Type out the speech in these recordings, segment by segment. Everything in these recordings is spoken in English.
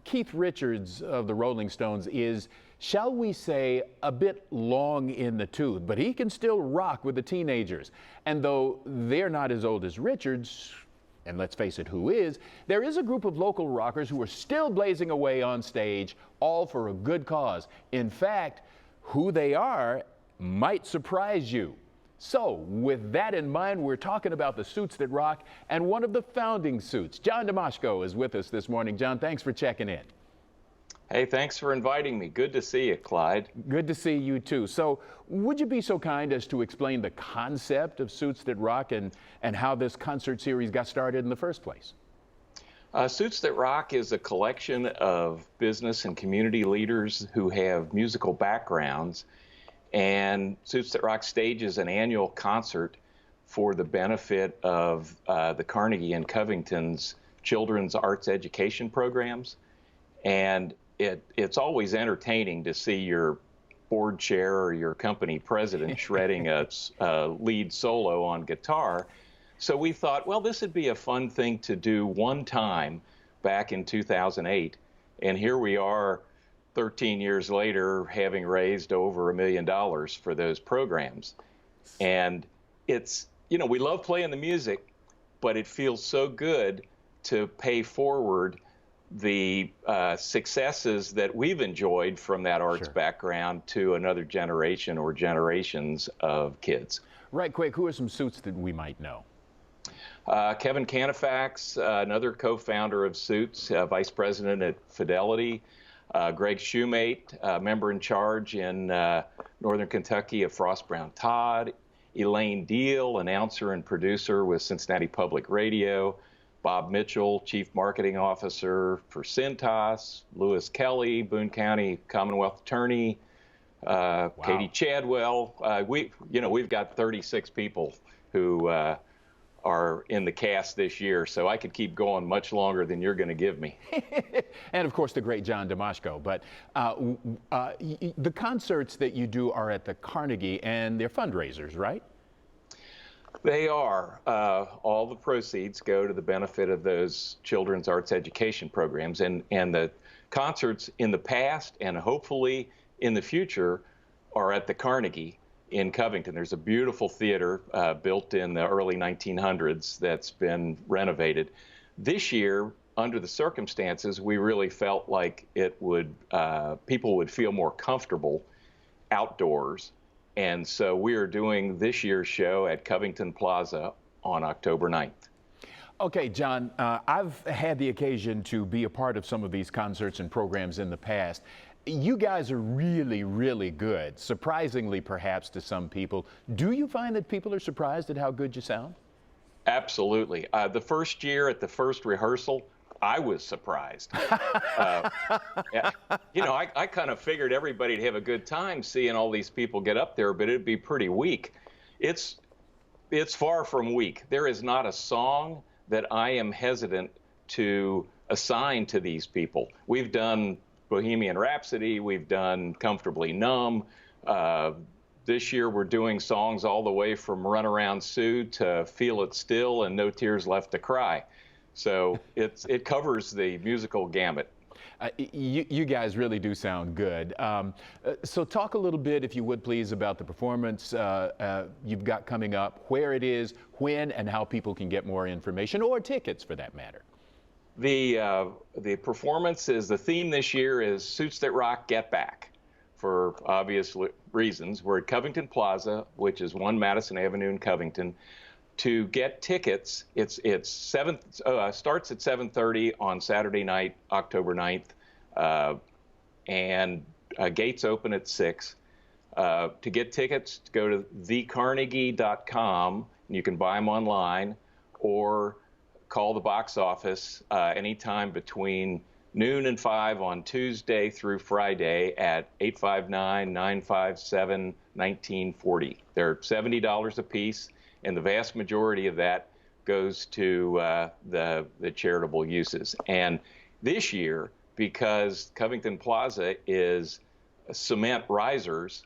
Keith Richards of the Rolling Stones is, shall we say, a bit long in the tooth, but he can still rock with the teenagers. And though they're not as old as Richards, and let's face it, who is, there is a group of local rockers who are still blazing away on stage, all for a good cause. In fact, who they are might surprise you. So, with that in mind, we're talking about the Suits That Rock and one of the founding Suits. John Damashko is with us this morning. John, thanks for checking in. Hey, thanks for inviting me. Good to see you, Clyde. Good to see you, too. So, would you be so kind as to explain the concept of Suits That Rock and how this concert series got started in the first place? Suits That Rock is a collection of business and community leaders who have musical backgrounds, and Suits That Rock stages an annual concert for the benefit of the Carnegie and Covington's children's arts education programs. And it's always entertaining to see your board chair or your company president shredding a lead solo on guitar. So we thought, well, this would be a fun thing to do one time back in 2008. And here we are 13 years later, having raised over $1 million for those programs. And it's, we love playing the music, but it feels so good to pay forward the successes that we've enjoyed from that arts background to another generation or generations of kids. Right quick, who are some Suits that we might know? Kevin Canifax, another co-founder of Suits, vice president at Fidelity. Greg Shoemate, member in charge in Northern Kentucky of Frost Brown Todd. Elaine Deal, announcer and producer with Cincinnati Public Radio. Bob Mitchell, chief marketing officer for Cintas. Lewis Kelly, Boone County Commonwealth attorney. Wow. Katie Chadwell. We've got 36 people who are in the cast this year, so I could keep going much longer than you're going to give me. And of course, the great John Damashko. But the concerts that you do are at the Carnegie, and they're fundraisers, right? They are. All the proceeds go to the benefit of those children's arts education programs, and the concerts in the past and hopefully in the future are at the Carnegie in Covington. There's a beautiful theater built in the early 1900s that's been renovated. This year, under the circumstances, we really felt like people would feel more comfortable outdoors. And so we are doing this year's show at Covington Plaza on October 9th. Okay, John, I've had the occasion to be a part of some of these concerts and programs in the past. You guys are really, really good, surprisingly perhaps to some people. Do you find that people are surprised at how good you sound? Absolutely. The first year at the first rehearsal, I was surprised. I kind of figured everybody'd have a good time seeing all these people get up there, but it'd be pretty weak. It's far from weak. There is not a song that I am hesitant to assign to these people. We've done Bohemian Rhapsody, we've done Comfortably Numb. This year we're doing songs all the way from Run Around Sue to Feel It Still and No Tears Left to Cry. So it covers the musical gamut. You guys really do sound good. So talk a little bit, if you would please, about the performance you've got coming up, where it is, when, and how people can get more information, or tickets for that matter. The performance is, the theme this year is Suits That Rock, Get Back, for obvious reasons. We're at Covington Plaza, which is 1 Madison Avenue in Covington. To get tickets, it starts at 7:30 on Saturday night, October 9th, and gates open at 6. To get tickets, go to thecarnegie.com, and you can buy them online, or call the box office anytime between noon and 5 on Tuesday through Friday at 859-957-1940. They're $70 a piece, and the vast majority of that goes to the charitable uses. And this year, because Covington Plaza is cement risers,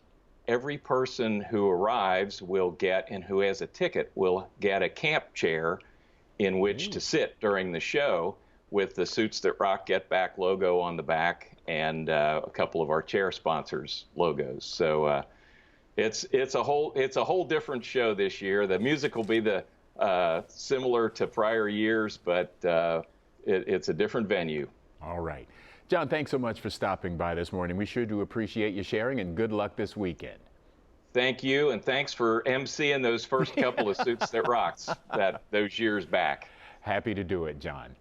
every person who arrives will get, and who has a ticket, will get a camp chair in which to sit during the show, with the Suits That Rock Get Back logo on the back, and a couple of our chair sponsors logos. So it's a whole different show this year. The music will be similar to prior years, but it's a different venue. All right. John, thanks so much for stopping by this morning. We sure do appreciate you sharing, and good luck this weekend. Thank you, and thanks for emceeing those first couple of Suits That Rocks those years back. Happy to do it, John.